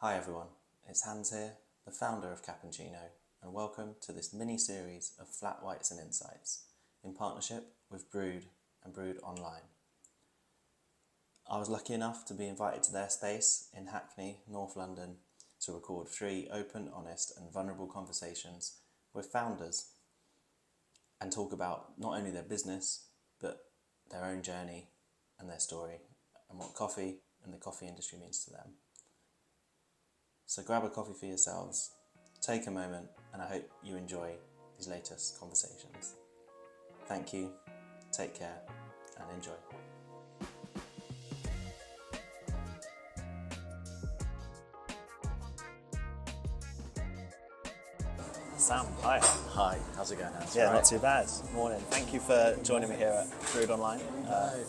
Hi everyone, it's Hans here, the founder of Cappuccino, and welcome to this mini-series of flat whites and insights in partnership with Brewed and Brewed Online. I was lucky enough to be invited to their space in Hackney, North London, to record 3 open, honest and vulnerable conversations with founders and talk about not only their business, but their own journey and their story and what coffee and the coffee industry means to them. So grab a coffee for yourselves, take a moment, and I hope you enjoy these latest conversations. Thank you, take care, and enjoy. Sam, hi. Hi, how's it going, Hans? Yeah, Right. not too bad. Morning. Thank you for joining me here at Brewed Online.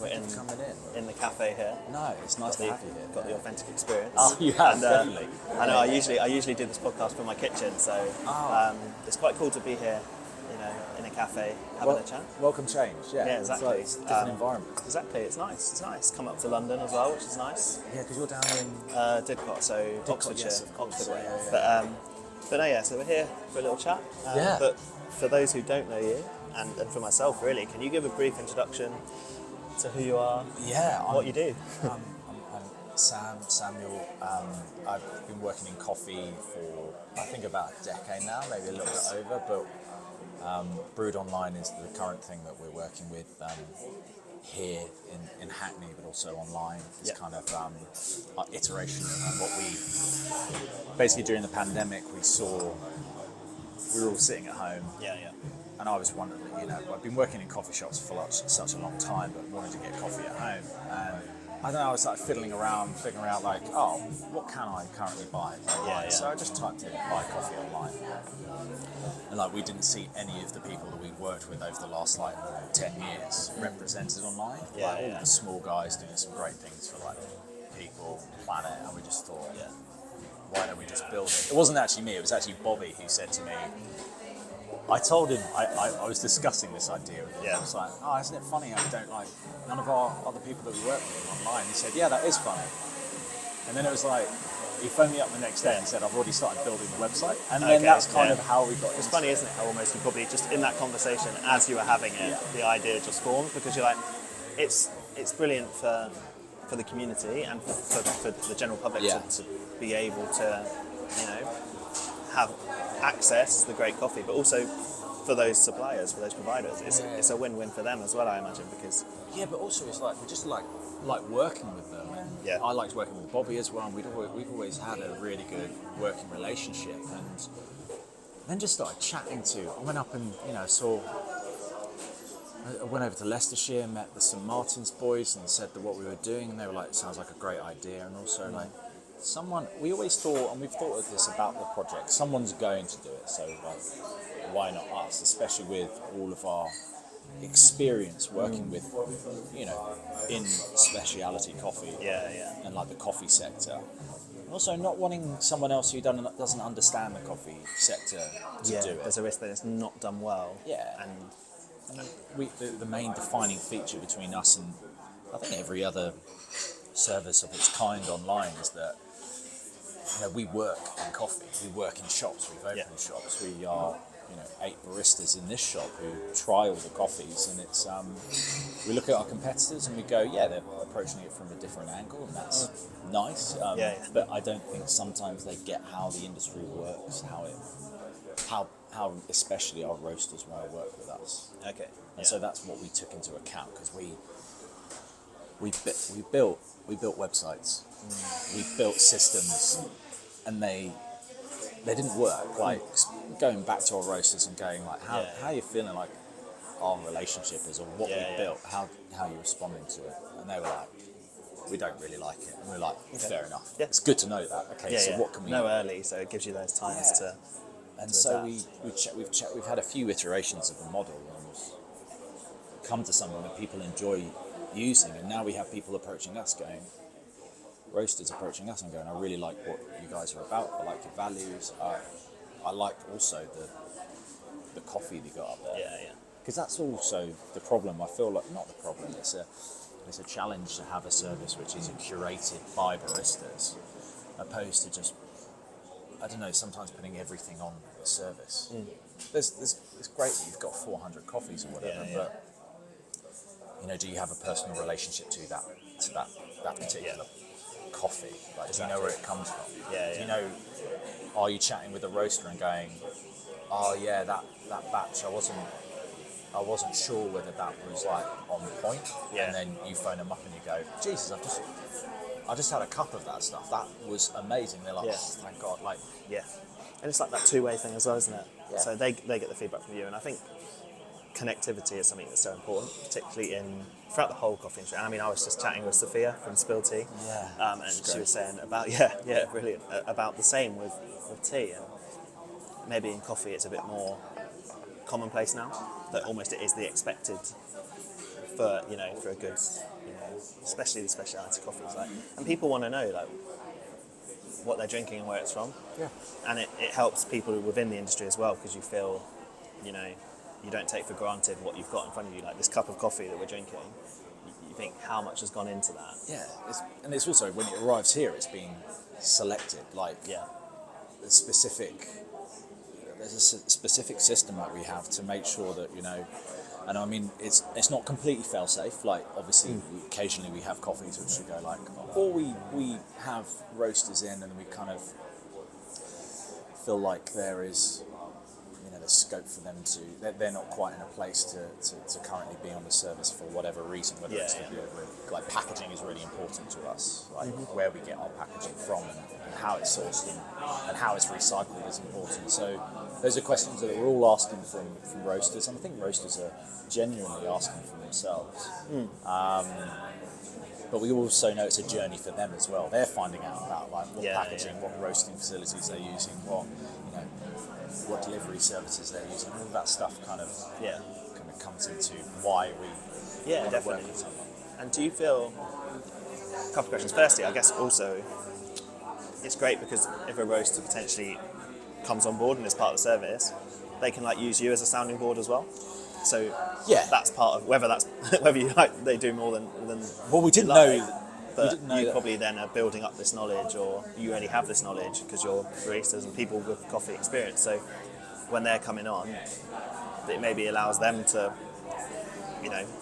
We're coming in the cafe here. No, it's nice to have you here. Got the authentic experience. Oh, you have, and, definitely. I know. I usually do this podcast from my kitchen, so it's quite cool to be here, in a cafe having a chat. Welcome change, yeah. Yeah, exactly. It's a different environment. Exactly. It's nice. It's nice. Come up to London as well, which is nice. Yeah, because you're down in... Didcot, so Oxfordshire, yes, of course. Oxford way. Yeah. But no, yeah. So we're here for a little chat. Yeah. But for those who don't know you, and for myself, really, can you give a brief introduction to who you are? Yeah. What you do? I'm Samuel. I've been working in coffee for, I think, about a decade now, maybe a little bit over, but Brewed Online is the current thing that we're working with here in Hackney, but also online. It's kind of iteration of what we basically during the pandemic we saw. We were all sitting at home. Yeah. And I was wondering, I've been working in coffee shops for such a long time, but wanted to get coffee at home. And I don't know, I was like fiddling around, figuring out what can I currently buy? Yeah. So I just typed in buy coffee online. And we didn't see any of the people that we worked with over the last 10 years represented online. All the small guys doing some great things for people, planet, and we just thought, why don't we just build it? It wasn't actually me, it was actually Bobby who said to me, I told him, I was discussing this idea with him. Yeah. I was like, isn't it funny how we don't none of our other people that we work with online? He said, yeah, that is funny. And then it was he phoned me up the next day and said, I've already started building the website. And then that's kind of how we got It's funny, isn't it, how almost you probably just in that conversation, as you were having it, the idea just formed, because you're like, it's brilliant for the community and for the general public to be able to, have access to the great coffee, but also for those suppliers, for those providers, it's a win-win for them as well, I imagine, because but also it's we just like working with them, and I liked working with Bobby as well, and we've always had a really good working relationship, and then just started chatting I went up and I went over to Leicestershire, met the St Martin's boys, and said that what we were doing, and they were like, it sounds like a great idea, and also we always thought, and we've thought of this about the project, someone's going to do it, so why not us, especially with all of our experience working with, in speciality coffee and the coffee sector. And also not wanting someone else who doesn't understand the coffee sector to do it. There's a risk that it's not done well. Yeah. And the main defining feature between us and I think every other service of its kind online is that we work in coffee, we work in shops, we've opened shops, we are 8 baristas in this shop who try all the coffees, and it's we look at our competitors and we go, they're approaching it from a different angle, and that's nice. But I don't think sometimes they get how the industry works, how especially our roasters want to work with us. Okay. And so that's what we took into account, because we built websites, we built systems, and they didn't work. Going back to our roasters and going how are you feeling our relationship is, or what we built, how are you responding to it? And they were like, we don't really like it. And we're like, fair enough. Yeah. It's good to know that. Okay, so what can we know early, so it gives you those times to. And so we've had a few iterations of the model and come to something that people enjoy using, and now we have people approaching us roasters approaching us and going, I really like what you guys are about, I like your values, I like also the coffee they got up there. Because that's also the problem, I feel not the problem, it's a challenge to have a service which is curated by baristas, opposed to just, I don't know, sometimes putting everything on the service. It's great that you've got 400 coffees or whatever, but do you have a personal relationship to that particular coffee? Like, do you know where it comes from? Do you know, are you chatting with a roaster and going, oh yeah, that batch, I wasn't sure whether that was like on point, and then you phone them up and you go, Jesus, I just had a cup of that stuff. That was amazing. They're like, oh, thank God. Like, and it's like that two-way thing as well, isn't it? Yeah. So they get the feedback from you, and I think connectivity is something that's so important, particularly throughout the whole coffee industry. I mean, I was just chatting with Sophia from Specialty, and she was saying about brilliant, about the same with tea, and maybe in coffee it's a bit more commonplace now, that almost it is the expected for a good, especially the speciality coffees, like, and people want to know like what they're drinking and where it's from, and it helps people within the industry as well, because you feel, you don't take for granted what you've got in front of you, like this cup of coffee that we're drinking. You think how much has gone into that. It's also, when it arrives here, it's being selected, like there's a specific system that we have to make sure that, and I mean, it's not completely fail-safe. Like, obviously, occasionally we have coffees which we go like, or we have roasters in and we kind of feel like there is, there's scope for them to, they're not quite in a place to currently be on the service for whatever reason, whether it's to do with, like, packaging is really important to us, like where we get our packaging from and how it's sourced and how it's recycled is important. So those are questions that we're all asking from roasters, and I think roasters are genuinely asking for themselves. But we also know it's a journey for them as well. They're finding out about like what packaging, what roasting facilities they're using, what delivery services they're using. All that stuff kind of comes into why we work with someone. And do you feel, a couple of questions. Firstly, I guess also it's great because if a roaster potentially comes on board and is part of the service, they can like use you as a sounding board as well. So that's part of whether you like they do more than well, we didn't like, know. But didn't know you that. probably then are building up this knowledge, or you already have this knowledge because you're baristas and people with coffee experience. So when they're coming on, it maybe allows them to,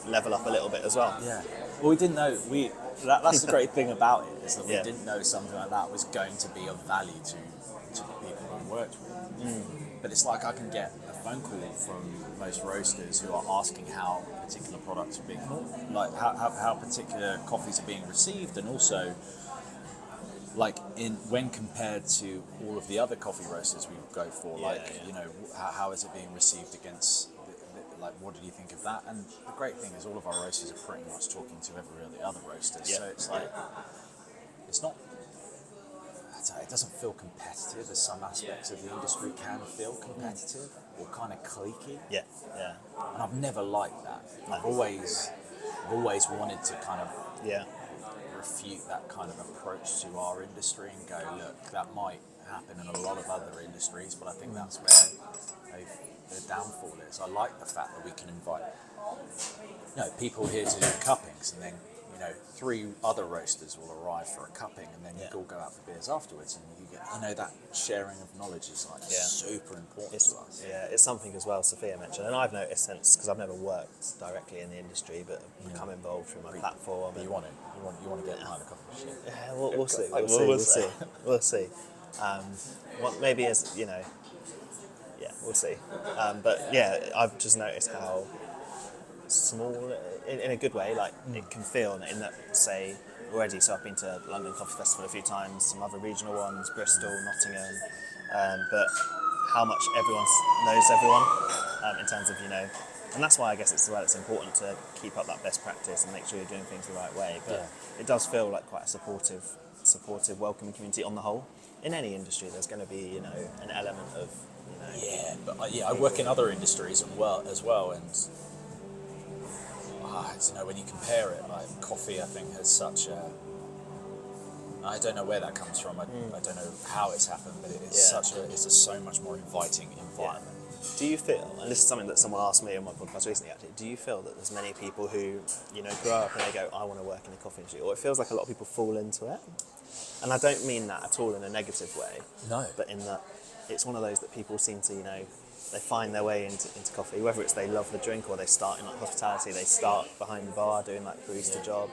level up a little bit as well. Yeah. Well, we didn't know. That's the great thing about it, is that we didn't know something like that was going to be of value to the people we worked with. But it's like I can get a phone call from most roasters who are asking how particular products are being, like how particular coffees are being received, and also like when compared to all of the other coffee roasters we go for, how is it being received against, like, what did you think of that? And the great thing is all of our roasters are pretty much talking to every other roaster, so it's like, it's not, it doesn't feel competitive as some aspects of the industry can feel competitive or kind of cliquey. And I've never liked that. I've always wanted to kind of refute that kind of approach to our industry and go, look, that might happen in a lot of other industries, but I think that's where the downfall is. I like the fact that we can invite people here to do cuppings, and then 3 other roasters will arrive for a cupping, and then you all go out for beers afterwards, and you get that sharing of knowledge is like super important to us. It's something as well Sophia mentioned, and I've noticed since, because I've never worked directly in the industry, but become involved through my platform. But you want to get behind a coffee machine. Yeah, we'll see. We'll see. Maybe as we'll see. But I've just noticed how small, in a good way, like it can feel in that, say, already. So I've been to London Coffee Festival a few times, some other regional ones, Bristol, Nottingham, but how much everyone knows everyone in terms of, and that's why I guess it's important to keep up that best practice and make sure you're doing things the right way. But it does feel like quite a supportive, welcoming community on the whole. In any industry, there's going to be, an element of, I work in other industries as well, and when you compare it, like coffee, I think has such a, I don't know where that comes from. I don't know how it's happened, but it is it's a so much more inviting environment. Do you feel, and this is something that someone asked me on my podcast recently actually, do you feel that there's many people who, grow up and they go, I want to work in the coffee industry, or it feels like a lot of people fall into it? And I don't mean that at all in a negative way. No. But in that it's one of those that people seem to, they find their way into coffee, whether it's they love the drink or they start in like hospitality, they start behind the bar doing like barista job,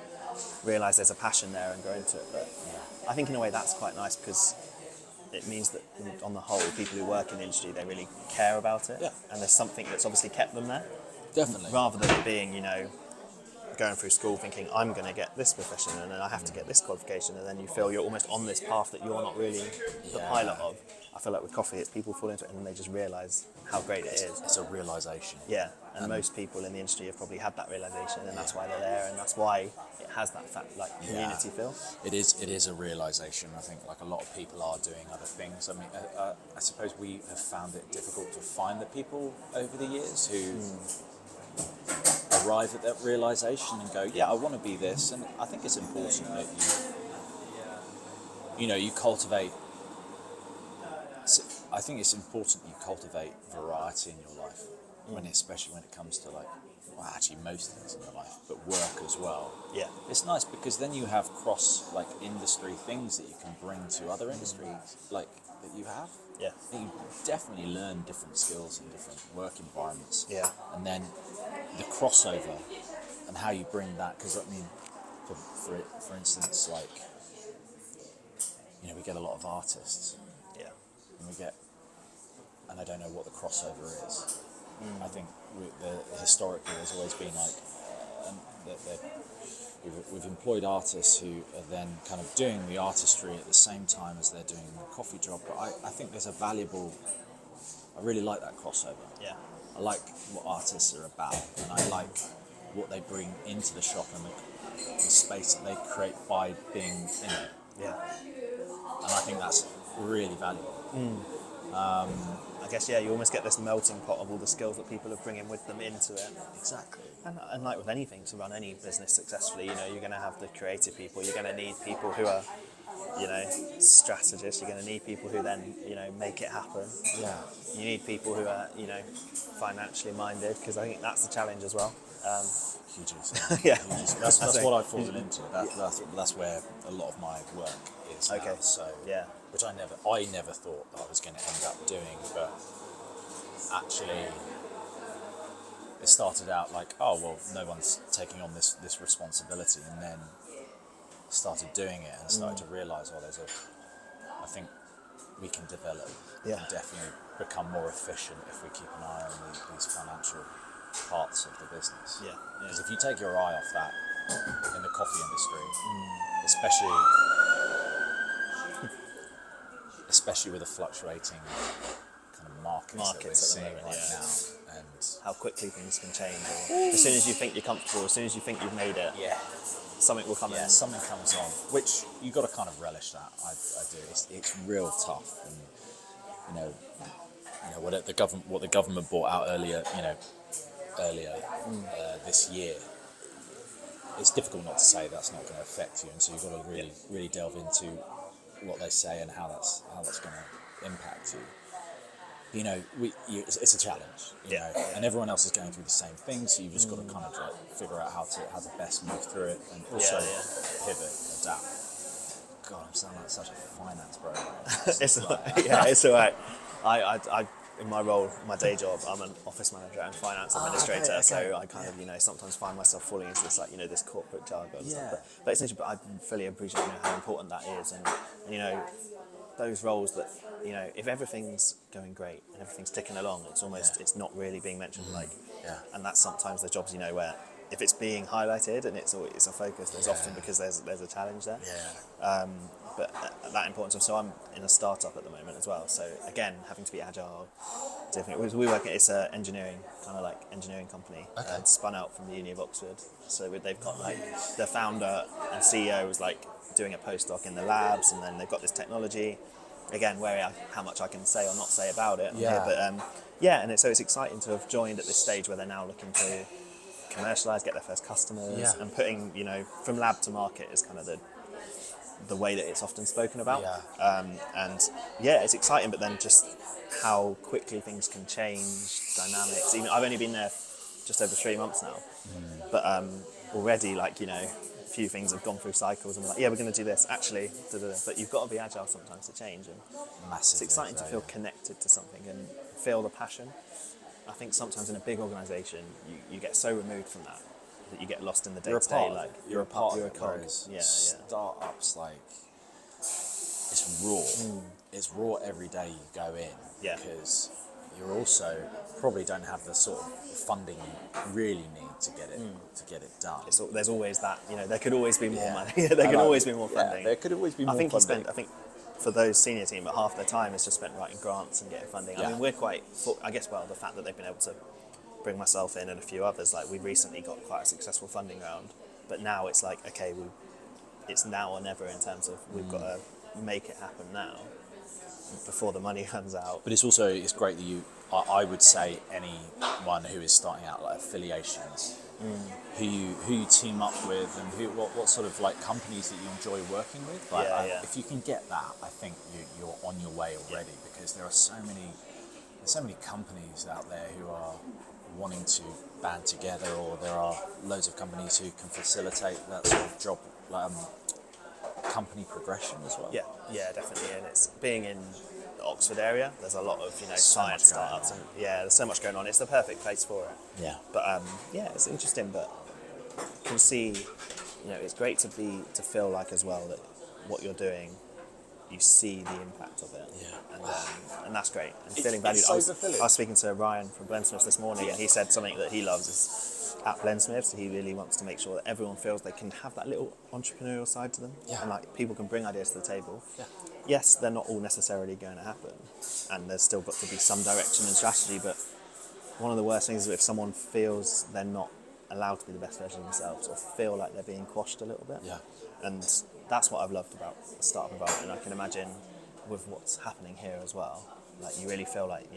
realise there's a passion there and go into it. But I think in a way that's quite nice because it means that on the whole, people who work in the industry, they really care about it. Yeah. And there's something that's obviously kept them there. Definitely. Rather than it being, going through school thinking, I'm going to get this profession and then I have to get this qualification, and then you feel you're almost on this path that you're not really the pilot of. I feel like with coffee, it's people fall into it and then they just realise how great it is. It's a realisation. Yeah, and most people in the industry have probably had that realisation, and that's why they're there, and that's why it has that community feel. It is a realisation. I think like a lot of people are doing other things. I mean, I suppose we have found it difficult to find the people over the years who arrive at that realisation and go, yeah, I want to be this. And I think it's important that you cultivate. I think it's important you cultivate variety in your life, especially when it comes to actually most things in your life, but work as well. Yeah. It's nice because then you have cross industry things that you can bring to other industries that you have. Yeah. You definitely learn different skills in different work environments. Yeah. And then the crossover and how you bring that, because I mean, for instance, we get a lot of artists. Yeah. And I don't know what the crossover is. I think historically there's always been we've employed artists who are then kind of doing the artistry at the same time as they're doing the coffee job. But I think there's I really like that crossover. Yeah. I like what artists are about, and I like what they bring into the shop and the space that they create by being in it. Yeah. And I think that's really valuable. I guess, you almost get this melting pot of all the skills that people are bringing with them into it. Exactly. And like with anything, to run any business successfully, you're going to have the creative people, you're going to need people who are, strategists, you're going to need people who then, make it happen. Yeah. You need people who are, financially minded, because I think that's the challenge as well. Hugely. Yeah. That's what I've fallen into. That's where a lot of my work is now. Okay. So, yeah. Which I never thought that I was going to end up doing, but actually it started out no one's taking on this responsibility, and then started doing it and started to realise, I think we can develop and definitely become more efficient if we keep an eye on these financial parts of the business. Yeah. Because if you take your eye off that in the coffee industry, especially with the fluctuating kind of markets that we're seeing now, and how quickly things can change. Or as soon as you think you're comfortable, as soon as you think you've made it, something will come in. Yeah, something comes on, which you've got to kind of relish that. I do. It's real tough, and what the government brought out earlier this year. It's difficult not to say that's not going to affect you, and so you've got to really delve into what they say and how that's going to impact you. It's a challenge, and everyone else is going through the same thing, so you've just got to kind of figure out how to best move through it and also pivot, adapt. God, I'm sounding like such a finance bro. It's all right. I in my role, my day job, I'm an office manager and finance administrator, so I kind of, sometimes find myself falling into this, this corporate jargon and stuff. But essentially, I fully appreciate, how important that is, and those roles that, if everything's going great and everything's ticking along, it's almost, it's not really being mentioned, and that's sometimes the jobs, where if it's being highlighted and it's a focus, there's often because there's a challenge there. But that importance. So I'm in a startup at the moment as well. So again, having to be agile, different. We work at it's an engineering engineering company, spun out from the Uni of Oxford. So they've got the founder and CEO was doing a postdoc in the labs, and then they've got this technology. Again, how much I can say or not say about it. And so it's exciting to have joined at this stage where they're now looking to commercialise, get their first customers, and putting from lab to market is kind of the way that it's often spoken about. It's exciting, but then just how quickly things can change, dynamics. Even I've only been there just over 3 months now, but already few things have gone through cycles and we're like, yeah, we're going to do this. Actually, but you've got to be agile sometimes to change. And Massively. it's exciting to feel connected to something and feel the passion. I think sometimes in a big organisation, you get so removed from that you get lost in the day-to-day. Like you're a part. You're a cog. Yeah. Startups, like, it's raw. It's raw every day you go in. Yeah. Because you also probably don't have the sort of funding you really need to get it done. There's always that, there could always be more money. There could always be more funding. There could always be more funding. I think for those senior team, but half their time is just spent writing grants and getting funding. Yeah. I mean, we're quite, the fact that they've been able to bring myself in and a few others, like we recently got quite a successful funding round, but now it's like, okay, it's now or never in terms of we've got to make it happen now before the money runs out. But it's great that I would say anyone who is starting out, like affiliations, who you team up with, and what sort of like companies that you enjoy working with. Like, if you can get that, I think you're on your way already, because there are so many companies out there who are wanting to band together, or there are loads of companies who can facilitate that sort of job, company progression as well. Yeah, definitely. And it's being in the Oxford area, there's a lot of science startups, and there's so much going on. It's the perfect place for it. Yeah. But it's interesting. But you can see, it's great to feel like as well that what you're doing, you see the impact of it. Yeah. And that's great. And feeling valued. I was speaking to Ryan from Blendsmiths this morning, and he said something that he loves is at Blendsmiths, he really wants to make sure that everyone feels they can have that little entrepreneurial side to them. Yeah. And like people can bring ideas to the table. Yeah. Yes, they're not all necessarily going to happen, and there's still got to be some direction and strategy, but one of the worst things is if someone feels they're not allowed to be the best version of themselves, or feel like they're being quashed a little bit. Yeah. And that's what I've loved about the startup environment, and I can imagine with what's happening here as well, like you really feel like,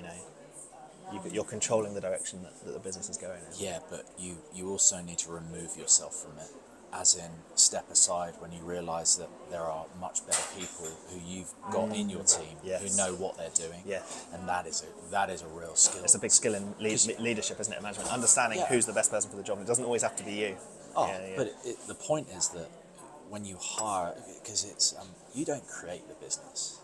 you're controlling the direction that the business is going in. Yeah, but you also need to remove yourself from it, as in step aside when you realise that there are much better people who you've got in your team who know what they're doing. Yeah. And that is a real skill. It's a big skill in leadership, isn't it, management? Understanding who's the best person for the job. It doesn't always have to be you. But the point is that when you hire, because it's you don't create the business.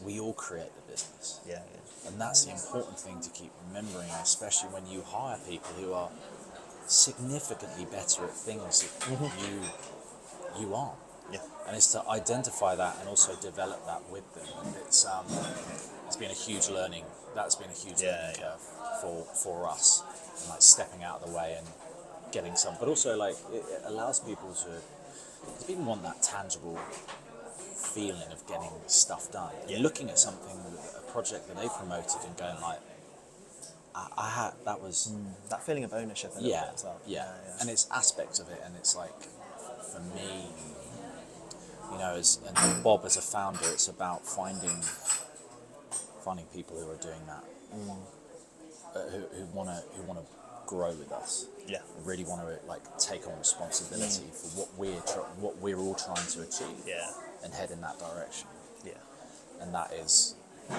We all create the business. Yeah. And that's the important thing to keep remembering, especially when you hire people who are significantly better at things that you aren't. Yeah. And it's to identify that and also develop that with them. And it's been a huge learning. That's been a huge learning curve for us, and like stepping out of the way and getting some. But also like it allows people to, because people want that tangible feeling of getting stuff done. Yeah. Looking at something, a project that they promoted, and going like, I had that was that feeling of ownership in it as well. Yeah. And it's aspects of it, and it's like, for me, and Bob as a founder, it's about finding people who are doing that, who want to grow with us. Yeah. Really want to like take on responsibility for what we're all trying to achieve. Yeah. And head in that direction. Yeah. And that is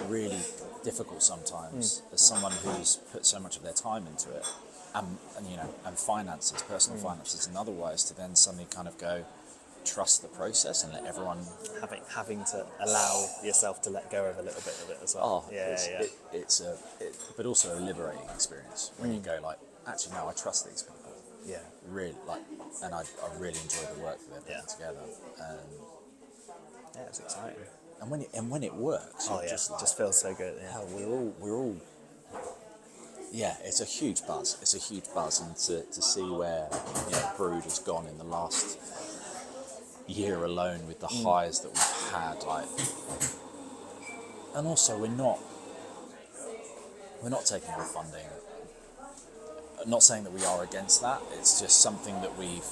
really difficult sometimes as someone who's put so much of their time into it, and finances, personal finances and otherwise, to then suddenly kind of go, trust the process and let everyone having to allow yourself to let go of a little bit of it as well. But also a liberating experience when you go like, actually no, I trust these people. Yeah. Really, like, and I really enjoy the work that they're putting together. And yeah, it's exciting. And when it works, it just feels so good. Yeah. Hell, we're all. Yeah, it's a huge buzz. It's a huge buzz, and to see where Brewed has gone in the last year alone, with the highs that we've had, like, and also we're not taking on funding. I'm not saying that we are against that. It's just something that we've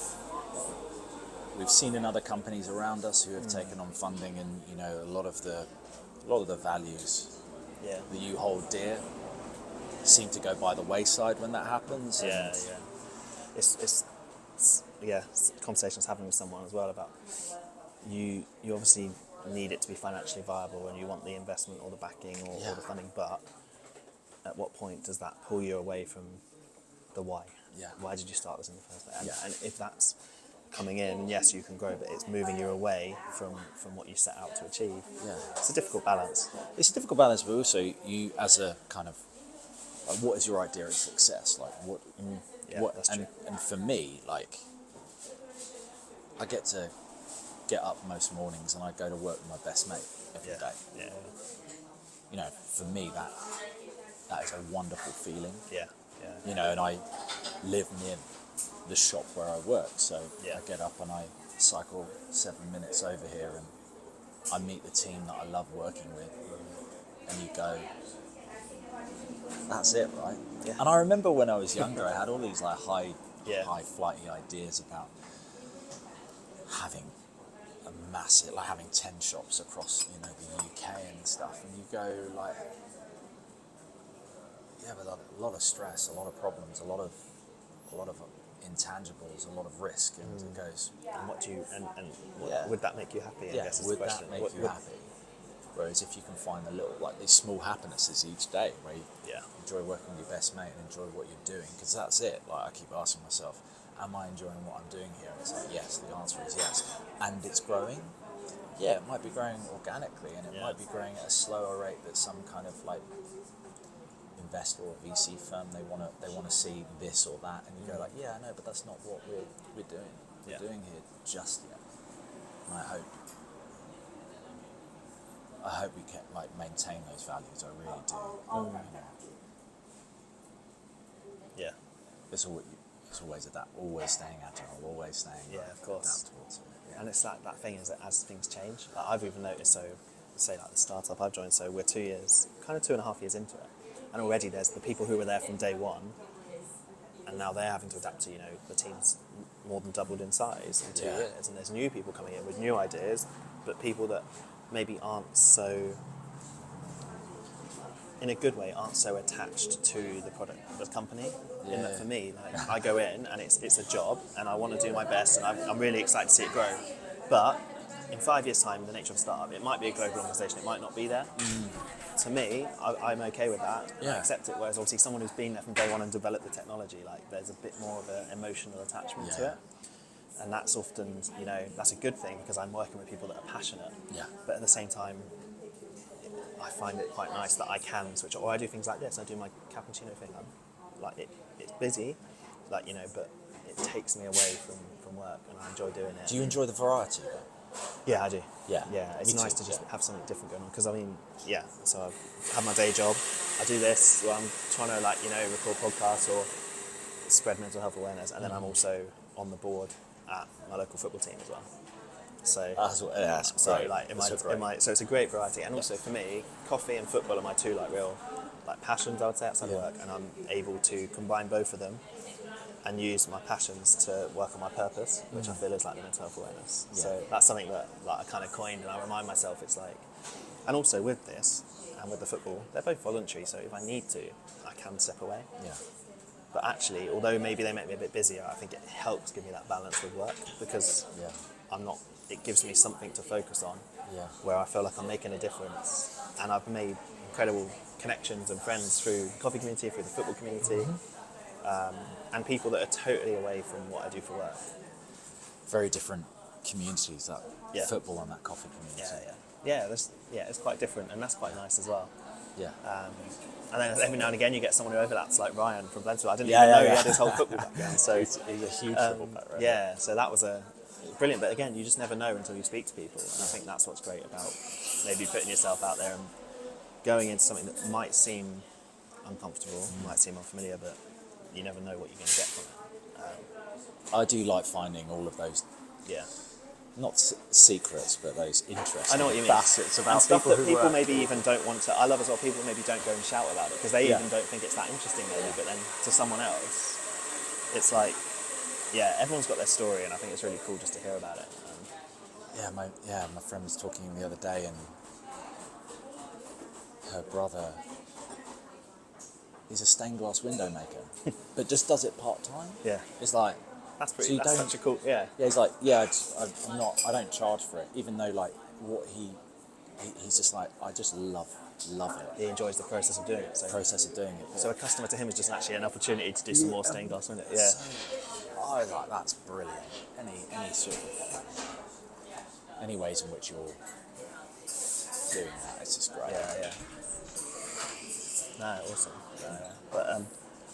seen in other companies around us who have taken on funding, and a lot of the values that you hold dear seem to go by the wayside when that happens. It's conversations having with someone as well about you obviously need it to be financially viable, and you want the investment or the backing or the funding, but at what point does that pull you away from the why? Yeah. Why did you start this in the first place? And if that's coming in. Yes, you can grow, but it's moving you away from what you set out to achieve. Yeah. It's a difficult balance. It's a difficult balance, but also you as a kind of, like, what is your idea of success? Like what That's true. and for me, like, I get to get up most mornings and I go to work with my best mate every day. Yeah. You know, for me that is a wonderful feeling. Yeah. You know, and I live near the shop where I work, so Yeah. I get up and I cycle 7 minutes over here and I meet the team that I love working with, and you go, that's it, right? Yeah. And I remember when I was younger, I had all these like high flighty ideas about having a massive, like having 10 shops across, you know, the UK and stuff, and you go like, yeah, but a lot of stress, a lot of problems, a lot of intangibles, a lot of risk, and it goes. And what do you and Yeah. would that make you happy? I guess is Would the question. that make you happy? Whereas if you can find the little, like these small happinesses each day, where you enjoy working with your best mate and enjoy what you're doing, because that's it. Like I keep asking myself, am I enjoying what I'm doing here? And it's like, yes. The answer is yes. And it's growing. Yeah, it might be growing organically, and it might be growing at a slower rate that some kind of like investor or VC firm they want to see this or that, and you go like, yeah, I know, but that's not what we're doing. We're doing here just yet. And I hope we can like maintain those values. I really do. You know, Yeah. it's always always staying agile, always staying Of course. adaptable to it. Yeah. And it's that thing is that as things change, like I've even noticed. So, say like the startup I've joined. So we're 2 years, kind of 2.5 years into it, and already there's the people who were there from day one, and now they're having to adapt to, you know, the team's more than doubled in size in 2 years, and there's new people coming in with new ideas, but people that maybe aren't so, in a good way, aren't so attached to the product of the company. In that for me, like, I go in and it's a job, and I want to do my best, and I'm really excited to see it grow. But in 5 years' time, the nature of a startup, it might be a global organisation, it might not be there. To me, I'm okay with that. I accept it. Whereas obviously someone who's been there from day one and developed the technology, like there's a bit more of an emotional attachment to it. And that's often, you know, that's a good thing because I'm working with people that are passionate. Yeah. But at the same time, I find it quite nice that I can switch, or I do things like this. I do my cappuccino thing. It's busy, like, you know, but it takes me away from work, and I enjoy doing it. Do you enjoy the variety? Yeah, I do. Yeah. It's Me nice too, to just have something different going on, because I mean, so I have my day job, I do this, well, I'm trying to, like, you know, record podcasts or spread mental health awareness, and then I'm also on the board at my local football team as well. So That's so great. like so it's a great variety, and also for me, coffee and football are my two like real like passions, I would say, outside of work, and I'm able to combine both of them and use my passions to work on my purpose, which I feel is like the mental health awareness. So that's something that like I kind of coined, and I remind myself it's like, and also with this and with the football, they're both voluntary, so if I need to, I can step away. Yeah. But actually, although maybe they make me a bit busier, I think it helps give me that balance with work, because I'm not. It gives me something to focus on, where I feel like I'm making a difference, and I've made incredible connections and friends through the coffee community, through the football community, and people that are totally away from what I do for work. Very different communities, that football and that coffee community. It's quite different, and that's quite nice as well. Yeah. And then every now and again you get someone who overlaps, like Ryan from Blendsville. I didn't even know he had his whole football background. So he's a huge football background. Yeah, so that was brilliant. But again, you just never know until you speak to people. And I think that's what's great about maybe putting yourself out there and going into something that might seem uncomfortable, might seem unfamiliar, but you never know what you're going to get from it. I do like finding all of those, not secrets, but those interesting I know what you mean. facets about and stuff people that who people work. maybe even don't want to. I love as well. People maybe don't go and shout about it because they even don't think it's that interesting, maybe. But then to someone else, it's like, everyone's got their story, and I think it's really cool just to hear about it. My friend was talking the other day, and her brother, he's a stained glass window maker, but just does it part time. Yeah, it's like. That's pretty. That's such a cool. Yeah. Yeah, he's like, I'm not. I don't charge for it, even though like what he's just like, I just love it. He enjoys the process of doing it. So a customer to him is just actually an opportunity to do some more stained glass windows. Yeah. I was like, that's brilliant. Any sort of, any ways in which you're doing that, it's just great. Yeah. No, awesome. But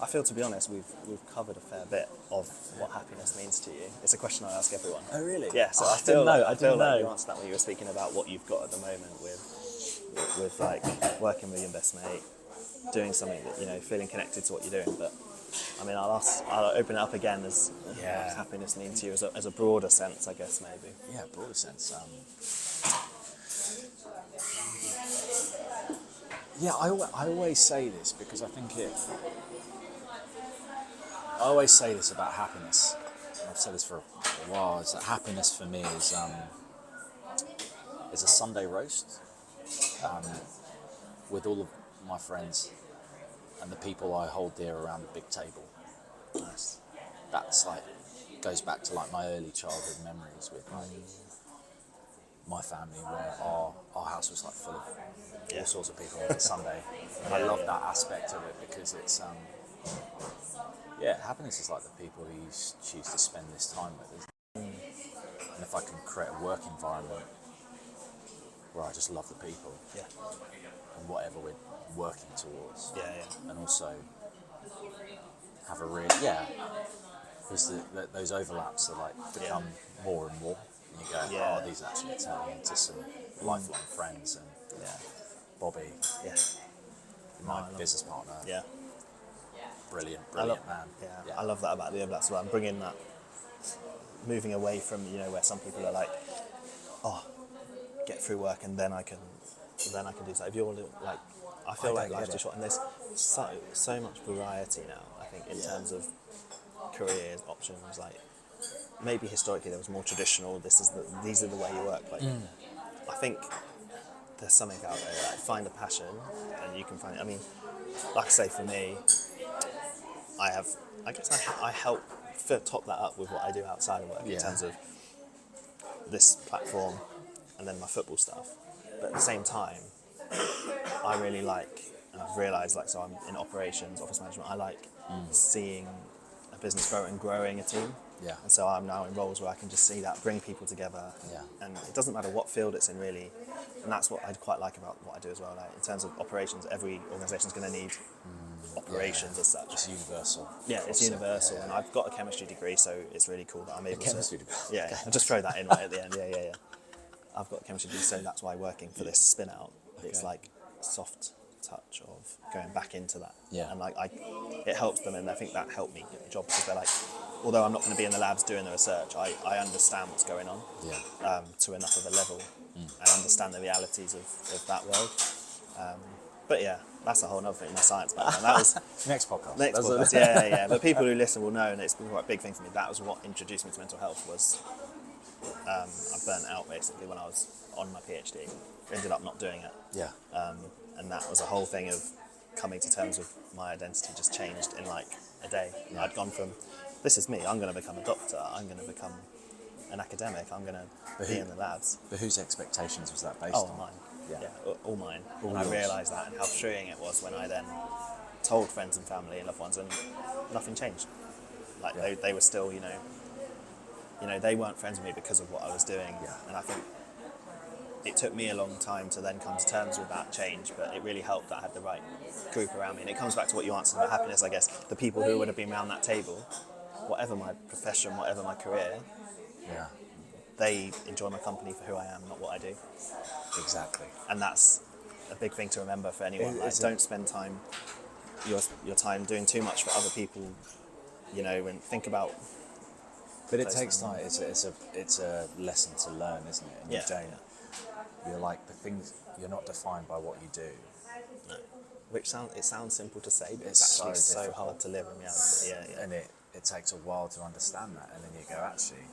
I feel, to be honest, we've covered a fair bit of what happiness means to you. It's a question I ask everyone. Oh, really? Yeah. So Oh, I feel like know. you answered that when you were speaking about what you've got at the moment with like working with your best mate, doing something that feeling connected to what you're doing. But I mean, I'll open it up again as what does happiness mean to you as a broader sense, I guess maybe. Yeah, broader sense. Yeah, I always say this because I think I always say this about happiness. I've said this for a while. Is that happiness for me is a Sunday roast with all of my friends and the people I hold dear around the big table. That's like goes back to like my early childhood memories with my family, where our house was like full of all sorts of people on a Sunday, and I love that aspect of it because it's happiness is like the people who you choose to spend this time with, and if I can create a work environment where I just love the people and whatever we're working towards, and also have a real because those overlaps are like become more and more. And you go, these actually turn into some lifelong friends, and Bobby, my business partner, brilliant man. I love that about the overlaps as well. I'm bringing that, moving away from where some people are like, get through work and then I can do that. If you're like, I feel like life's too short, and there's so much variety now. I think in terms of careers, options. Like maybe historically there was more traditional. These are the way you work. Like I think there's something out there. Like find a passion, and you can find it. I mean, like I say, for me, I help top that up with what I do outside of work in terms of this platform and then my football stuff. But at the same time, I really like, and I've realised, like, so I'm in operations, office management, I like seeing a business grow and growing a team. Yeah. And so I'm now in roles where I can just see that, bring people together. Yeah. And it doesn't matter what field it's in, really. And that's what I quite like about what I do as well. Like in terms of operations, every organisation's going to need operations as such. It's universal. Yeah, it's universal. And I've got a chemistry degree, so it's really cool that I'm able to... Chemistry degree. Yeah, I'll just throw that in right at the end. Yeah. I've got a chemistry degree, so that's why working for this spin out, it's like soft touch of going back into that. Yeah. And like it helps them, and I think that helped me get the job because they're like, although I'm not going to be in the labs doing the research, I understand what's going on to enough of a level and understand the realities of that world. But yeah, that's a whole other thing, my science background. That was Next podcast. Yeah. But people who listen will know, and it's been quite a big thing for me. That was what introduced me to mental health. Was I burnt out basically when I was on my PhD. Ended up not doing it. Yeah. And that was a whole thing of coming to terms with my identity just changed in like a day. Yeah. I'd gone from, this is me, I'm going to become a doctor, I'm going to become an academic, I'm going to be in the labs. But whose expectations was that based on? Mine. Yeah. All mine. All and yours. I realised that, and how freeing it was when I then told friends and family and loved ones, and nothing changed. Like they were still, they weren't friends with me because of what I was doing. Yeah. And I think it took me a long time to then come to terms with that change, but it really helped that I had the right group around me. And it comes back to what you answered about happiness, I guess. The people who would have been around that table, whatever my profession, whatever my career, they enjoy my company for who I am, not what I do. Exactly. And that's a big thing to remember for anyone. Don't spend your time doing too much for other people, and think about. But it takes time. It's a lesson to learn, isn't it? And you're like the things. You're not defined by what you do. No. Which sounds simple to say, but It's it's actually so so hard to live in reality. Yeah. And it takes a while to understand that, and then you go, actually,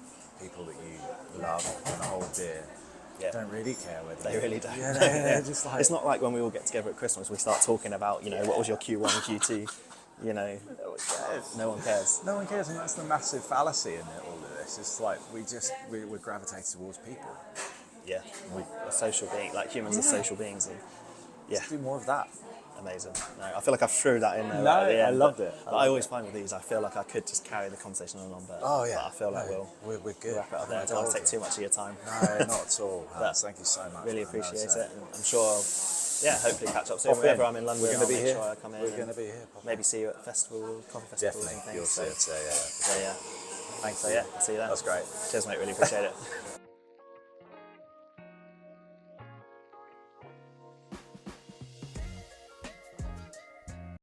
people that you love and hold dear don't really care whether they really don't. Yeah, they're just like, it's not like when we all get together at Christmas, we start talking about, what was your Q1, Q2, no one cares. No one cares, and that's the massive fallacy in all of this. It's like we're gravitated towards people. Yeah, we're social beings. Like humans are social beings, and Let's do more of that. Amazing. No, I feel like I threw that in there. No, right at the I end, loved but, it. But I always find with these, I feel like I could just carry the conversation on, but Oh yeah. but I feel like we're good. wrap it up there. I don't want to take too much of your time. No, not at all. Hans. Thank you so much. Really man. appreciate That was, it. And I'm sure hopefully catch up soon. Pop in. Whenever I'm in London, We're gonna I'll be make here. sure I come in. We're going to be here. Pop Maybe see you at festival, coffee festivals Definitely. and things. You'll see it. So yeah. Thanks. So yeah, I'll see you then. That's great. Cheers, mate. Really appreciate it.